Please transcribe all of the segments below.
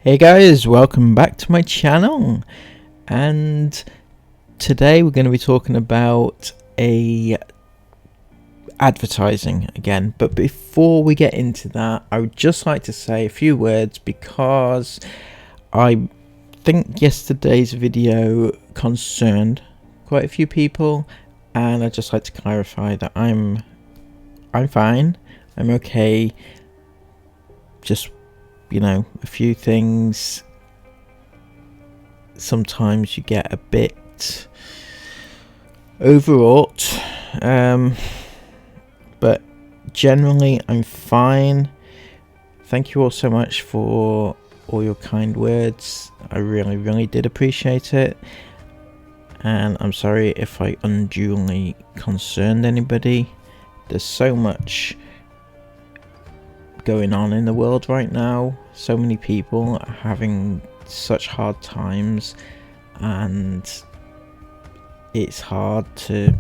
Hey guys, welcome back to my channel, and today we're going to be talking about advertising again. But before we get into that, I would just like to say a few words because I think yesterday's video concerned quite a few people, and I'd just like to clarify that I'm fine, I'm okay. Just, you know, a few things, sometimes you get a bit overwrought, but generally I'm fine. Thank you all so much for all your kind words. I really did appreciate it, and I'm sorry if I unduly concerned anybody. There's so much going on in the world right now, so many people are having such hard times, and it's hard to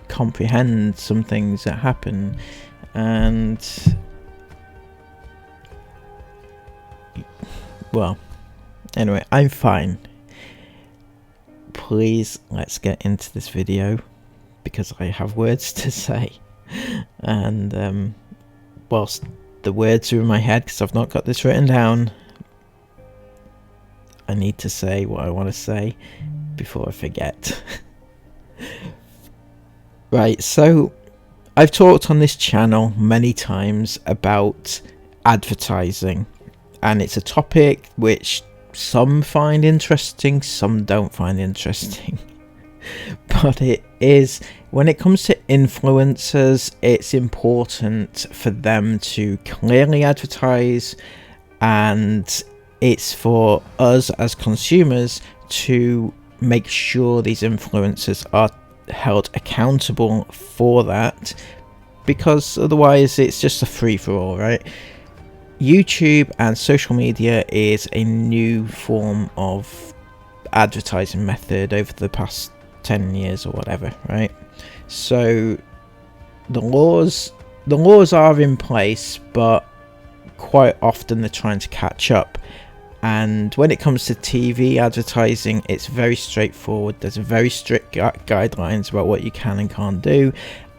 comprehend some things that happen. And well, anyway, I'm fine. Please, let's get into this video because I have words to say, and whilst the words are in my head because I've not got this written down, I need to say what I want to say before I forget. Right, so I've talked on this channel many times about advertising, and it's a topic which some find interesting, some don't find interesting. But it is, when it comes to influencers, it's important for them to clearly advertise, and it's for us as consumers to make sure these influencers are held accountable for that, because otherwise it's just a free-for-all, right? YouTube and social media is a new form of advertising method over the past 10 years or whatever, right? So the laws are in place, but quite often they're trying to catch up. And when it comes to TV advertising, it's very straightforward. There's very strict guidelines about what you can and can't do,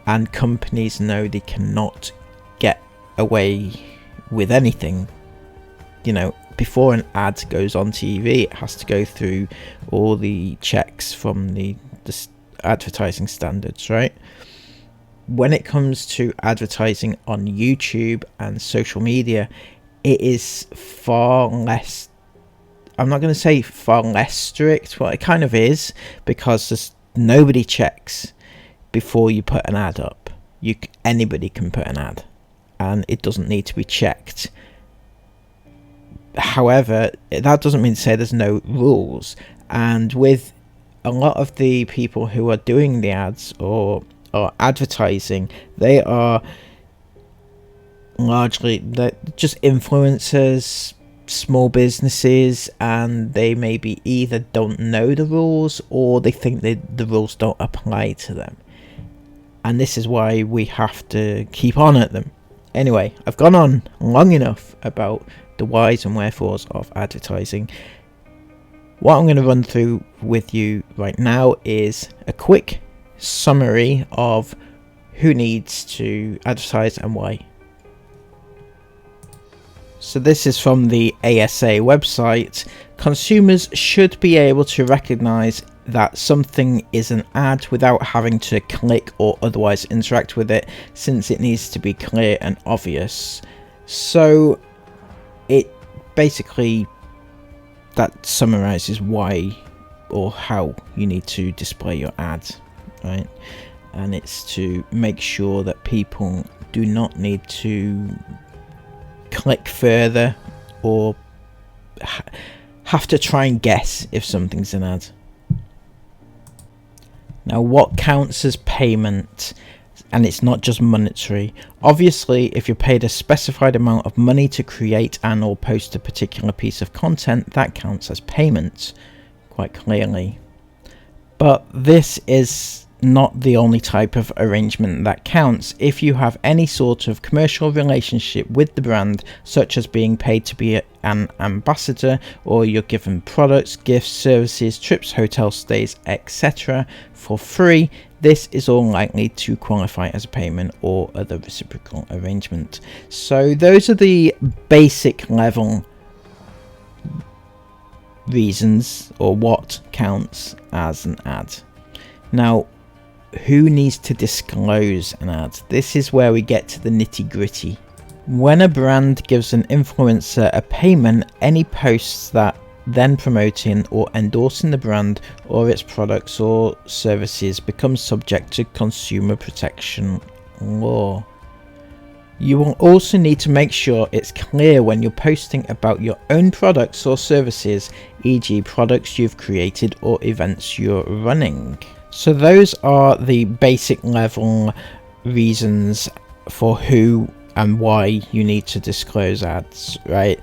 and companies know they cannot get away with anything. You know, before an ad goes on TV, it has to go through all the checks from the advertising standards, right? When it comes to advertising on YouTube and social media, it is far less, I'm not going to say far less strict, but it kind of is, because there's nobody checks before you put an ad up. Anybody can put an ad, and it doesn't need to be checked. However, that doesn't mean to say there's no rules, and with a lot of the people who are doing the ads or advertising, they are largely just influencers, small businesses, and they maybe either don't know the rules or they think the rules don't apply to them, and this is why we have to keep on at them. Anyway, I've gone on long enough about the whys and wherefores of advertising. What I'm going to run through with you right now is a quick summary of who needs to advertise and why. So this is from the ASA website. Consumers should be able to recognize that something is an ad without having to click or otherwise interact with it, since it needs to be clear and obvious. So it basically, that summarizes why or how you need to display your ads, right? And it's to make sure that people do not need to click further or have to try and guess if something's an ad. Now, what counts as payment? And it's not just monetary. Obviously, if you're paid a specified amount of money to create and or post a particular piece of content, that counts as payment, quite clearly. But this is not the only type of arrangement that counts. If you have any sort of commercial relationship with the brand, such as being paid to be an ambassador, or you're given products, gifts, services, trips, hotel stays, etc. for free, this is all likely to qualify as a payment or other reciprocal arrangement. So those are the basic level reasons, or what counts as an ad. Now, who needs to disclose an ad? This is where we get to the nitty-gritty. When a brand gives an influencer a payment, any posts that then promoting or endorsing the brand or its products or services become subject to consumer protection law. You will also need to make sure it's clear when you're posting about your own products or services, e.g. products you've created or events you're running. So those are the basic level reasons for who and why you need to disclose ads, right?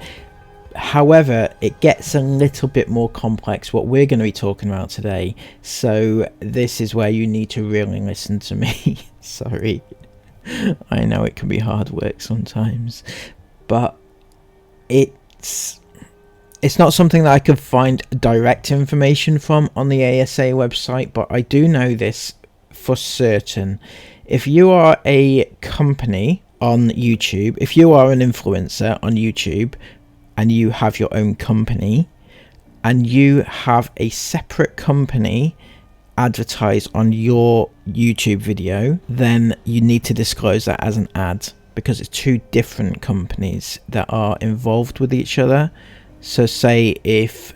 However, it gets a little bit more complex, what we're going to be talking about today. So this is where you need to really listen to me. Sorry. I know it can be hard work sometimes, but it's not something that I could find direct information from on the ASA website, but I do know this for certain. If you are a company on YouTube, if you are an influencer on YouTube and you have your own company and you have a separate company advertise on your YouTube video, then you need to disclose that as an ad, because it's two different companies that are involved with each other. So say if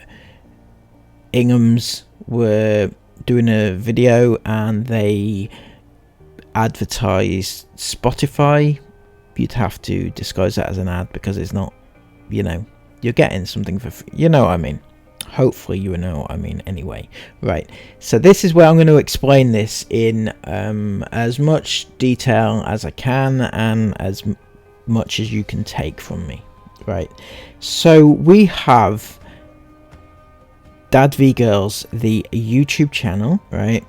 Ingham's were doing a video and they advertise Spotify, you'd have to disclose that as an ad, because it's not, you know, you're getting something for free. You know what I mean? Hopefully you know what I mean anyway. Right, so this is where I'm going to explain this in as much detail as I can and as much as you can take from me. Right, so we have Dad v Girls, the YouTube channel, right?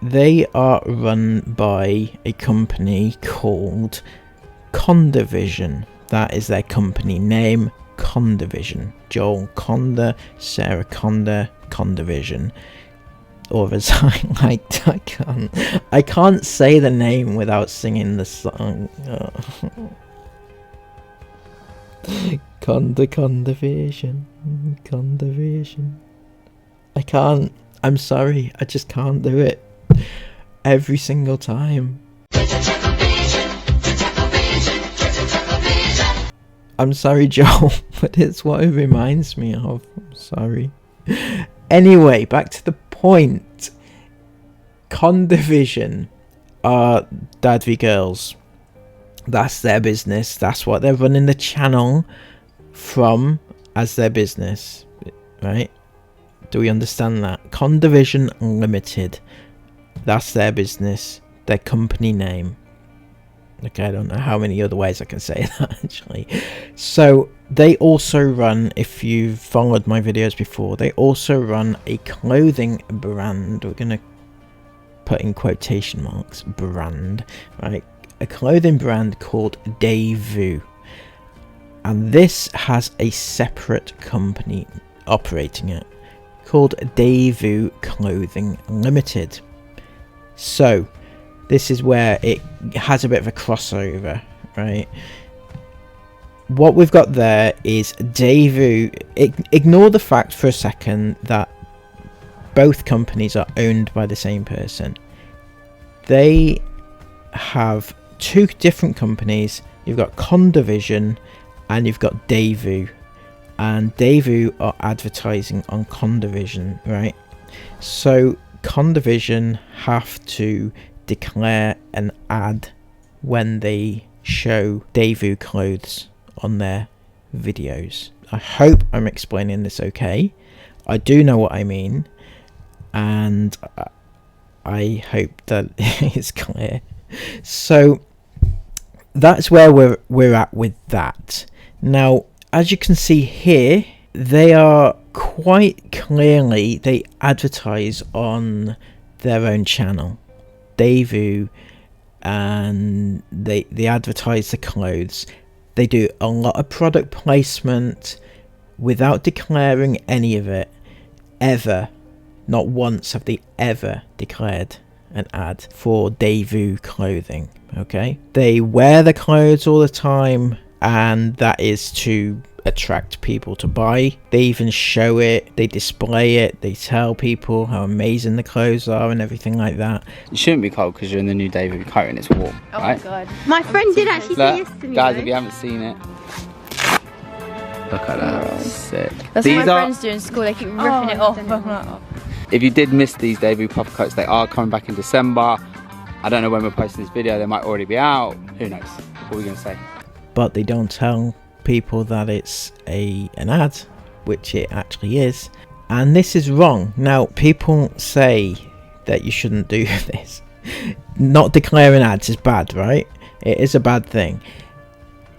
They are run by a company called Condivision. That is their company name, Condivision. Joel Conda, Sarah Conda, Condivision. Or as I liked, I can't say the name without singing the song. Oh. Condivision. I can't. I'm sorry. I just can't do it. Every single time. I'm sorry, Joel, but it's what it reminds me of. I'm sorry. Anyway, back to the point. Condivision are Dad v Girls. That's their business. That's what they're running the channel from as their business, right? Do we understand that? Condivision Limited. That's their business, their company name. Okay, I don't know how many other ways I can say that, actually. So they also run, if you've followed my videos before, they also run a clothing brand. We're going to put in quotation marks, brand, right? A clothing brand called Daewoo. And this has a separate company operating it called Daewoo Clothing Limited. So this is where it has a bit of a crossover, right? What we've got there is Daewoo. Ignore the fact for a second that both companies are owned by the same person. They have two different companies. You've got Condivision and you've got Daewoo. And Daewoo are advertising on Condivision, right? So Condivision have to declare an ad when they show Daewoo clothes on their videos. I hope I'm explaining this okay. I do know what I mean, and I hope that it's clear. So that's where we're at with that. Now, as you can see here, they are quite clearly, they advertise on their own channel. Daewoo, and they advertise the clothes. They do a lot of product placement without declaring any of it, ever. Not once have they ever declared an ad for Daewoo clothing. Okay, they wear the clothes all the time, and that is to attract people to buy. They even show it, they display it, they tell people how amazing the clothes are and everything like that. You shouldn't be cold because you're in the new Daewoo coat and it's warm. Oh right? my god. My friend did actually say yes to me. Guys, though. if you haven't seen it, look at that. Sick. That's These what my are, friends do in school. They keep ripping it off. I'm like, oh. if you did miss these Daewoo puffer coats, they are coming back in December. I don't know when we're posting this video, they might already be out. Who knows? What are we going to say? But they don't tell people that it's an ad, which it actually is. And this is wrong. Now, people say that you shouldn't do this. Not declaring ads is bad, right? It is a bad thing.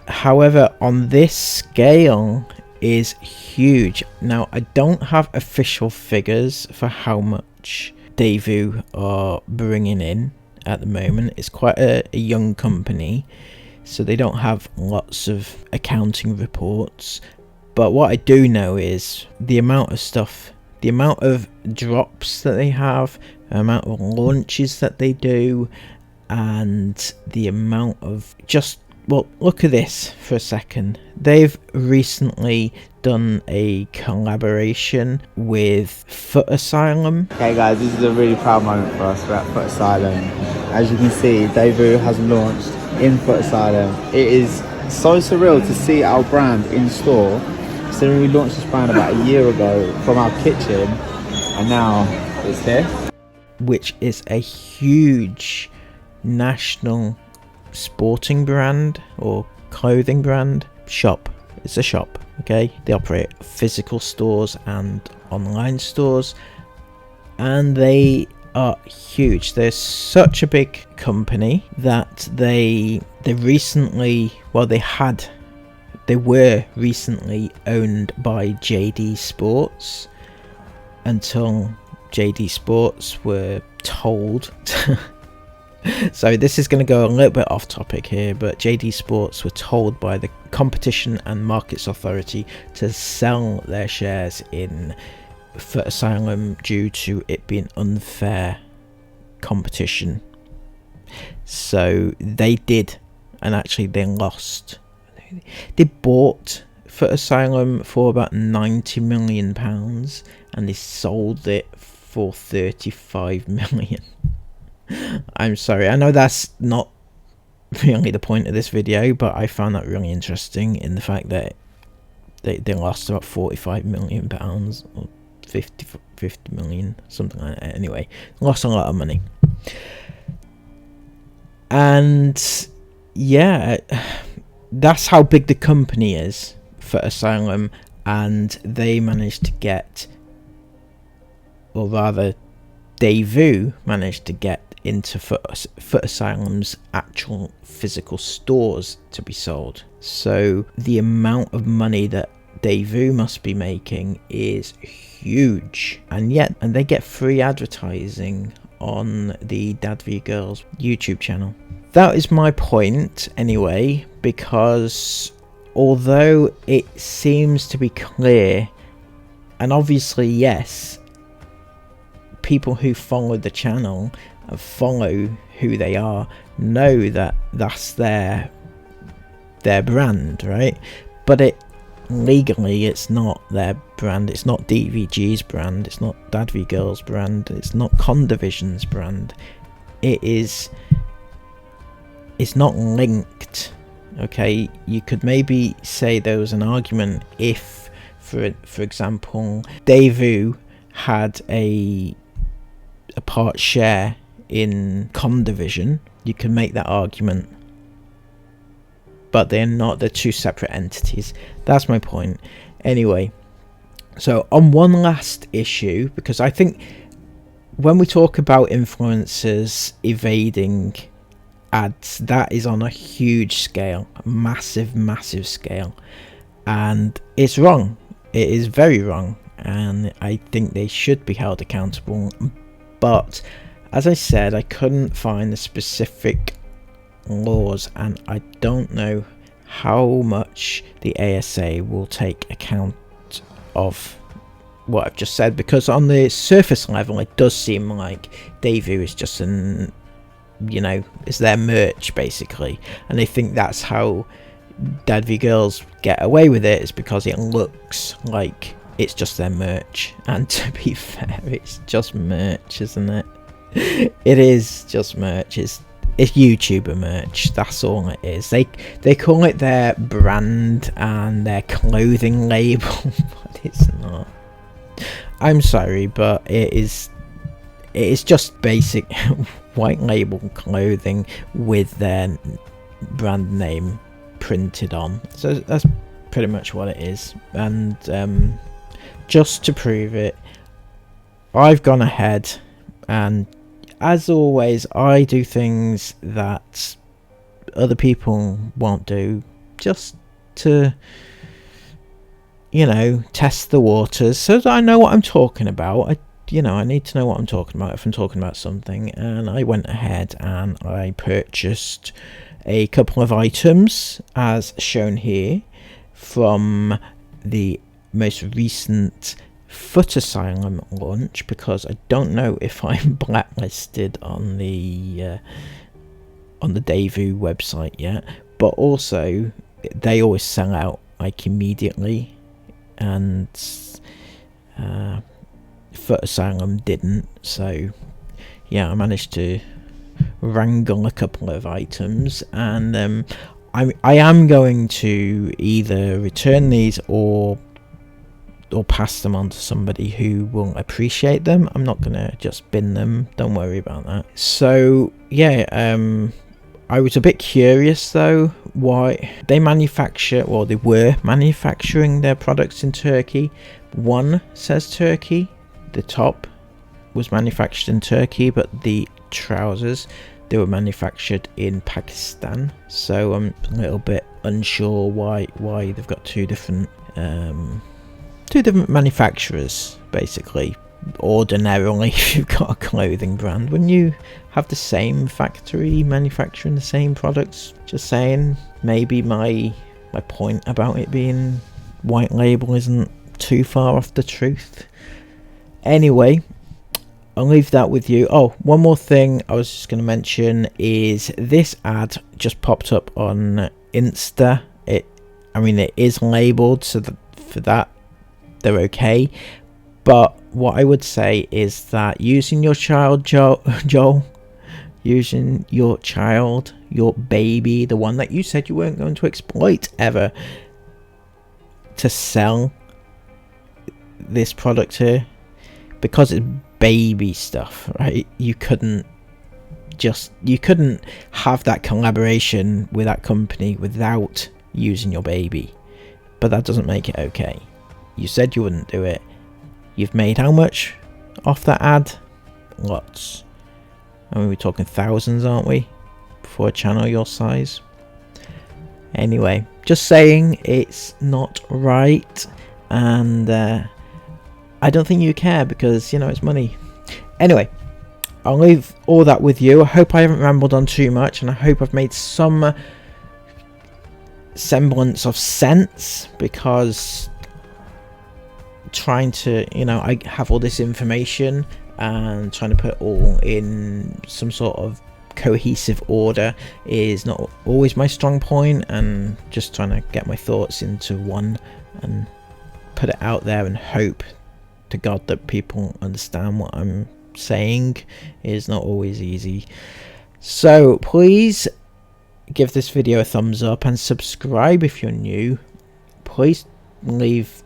However, on this scale is huge. Now, I don't have official figures for how much Daewoo are bringing in at the moment. It's quite a young company, so they don't have lots of accounting reports. But what I do know is the amount of stuff, the amount of drops that they have, the amount of launches that they do, and the amount of just, well, look at this for a second. They've recently done a collaboration with Foot Asylum. Okay guys, this is a really proud moment for us. We're at Foot Asylum. As you can see, Daewoo has launched in Foot Asylum. It is so surreal to see our brand in store. So we launched this brand about a year ago from our kitchen, and now it's here. Which is a huge national sporting brand or clothing brand shop. It's a shop, okay? They operate physical stores and online stores, and they are huge. They're such a big company that they recently, well, they were recently owned by JD Sports, until JD Sports were told so this is going to go a little bit off topic here, but JD Sports were told by the Competition and Markets Authority to sell their shares in Foot Asylum due to it being unfair competition. So they did, and actually they lost. They bought Foot Asylum for about £90 million, and they sold it for 35 million. I'm sorry, I know that's not really the point of this video, but I found that really interesting in the fact that they lost about 45 million pounds, or 50 million, something like that. Anyway, lost a lot of money. And yeah, that's how big the company is for Asylum, and they managed to get, or rather Daewoo managed to get into Foot Asylum's actual physical stores to be sold. So the amount of money that Daewoo must be making is huge, and they get free advertising on the Dadview Girls YouTube channel. That is my point anyway, because although it seems to be clear, and obviously yes, people who follow the channel and follow who they are know that that's their brand, right? But legally it's not their brand. It's not DVG's brand. It's not Dadview Girls brand. It's not Condivision's brand. It's not linked. Okay, you could maybe say there was an argument if, for example, Daewoo had a part share in Condivision. You can make that argument, but they're not. They're two separate entities. That's my point. Anyway, so on one last issue, because I think when we talk about influencers evading ads, that is on a huge scale, a massive scale, and it's wrong. It is very wrong, and I think they should be held accountable. But as I said, I couldn't find the specific laws, and I don't know how much the ASA will take account of what I've just said, because on the surface level it does seem like Daewoo is just an, you know, it's their merch basically, and they think that's how Daewoo girls get away with it, is because it looks like it's just their merch. And to be fair, it's just merch, isn't it? It is just merch. It's YouTuber merch, that's all it is. They call it their brand and their clothing label, but it's not. I'm sorry, but it is just basic white label clothing with their brand name printed on. So that's pretty much what it is. And just to prove it, I've gone ahead, and as always, I do things that other people won't do, just to, you know, test the waters, so that I know what I'm talking about. I need to know what I'm talking about if I'm talking about something. And I went ahead and I purchased a couple of items, as shown here, from the most recent Foot Asylum launch, because I don't know if I'm blacklisted on the Daewoo website yet, but also they always sell out like immediately, and Foot Asylum didn't. So yeah, I managed to wrangle a couple of items, and I am going to either return these or pass them on to somebody who will appreciate them. I'm not gonna just bin them, don't worry about that. So yeah, I was a bit curious though why they manufacture, or they were manufacturing their products in Turkey. One says Turkey, the top was manufactured in Turkey, but the trousers, they were manufactured in Pakistan. So I'm a little bit unsure why they've got two different manufacturers. Basically, ordinarily, if you've got a clothing brand, wouldn't you have the same factory manufacturing the same products? Just saying. Maybe my point about it being white label isn't too far off the truth. Anyway, I'll leave that with you. Oh, one more thing I was just going to mention is this ad just popped up on Insta. It is labeled, so that for that they're okay. But what I would say is that using your child, Joel, using your child, your baby, the one that you said you weren't going to exploit ever, to sell this product here, because it's baby stuff, right? You couldn't have that collaboration with that company without using your baby. But that doesn't make it okay. You said you wouldn't do it. You've made how much off that ad? Lots. I mean, we're talking thousands, aren't we? For a channel your size. Anyway, just saying, it's not right. And I don't think you care, because, you know, it's money. Anyway, I'll leave all that with you. I hope I haven't rambled on too much, and I hope I've made some semblance of sense, because trying to, you know, I have all this information and trying to put it all in some sort of cohesive order is not always my strong point, and just trying to get my thoughts into one and put it out there and hope to God that people understand what I'm saying is not always easy. So please give this video a thumbs up and subscribe if you're new. Please leave,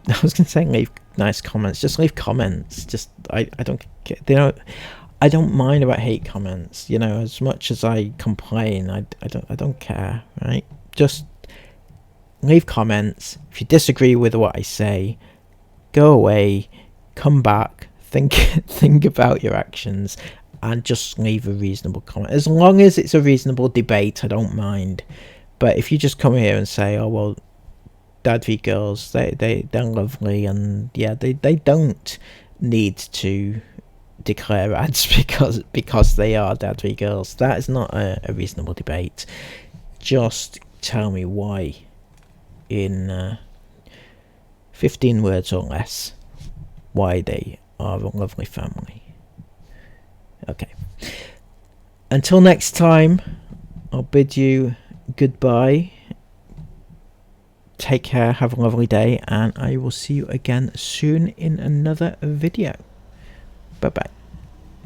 I was gonna say leave nice comments, just leave comments. Just I don't get, they don't, I don't mind about hate comments, you know, as much as I complain. I don't care, right? Just leave comments. If you disagree with what I say, go away, come back, think about your actions, and just leave a reasonable comment. As long as it's a reasonable debate, I don't mind. But if you just come here and say, oh well, Daewoo girls, they're lovely, and yeah, they don't need to declare ads because they are dad-free girls. That is not a reasonable debate. Just tell me why, in 15 words or less, why they are a lovely family. Okay. Until next time, I'll bid you goodbye. Take care, have a lovely day, and I will see you again soon in another video. Bye bye.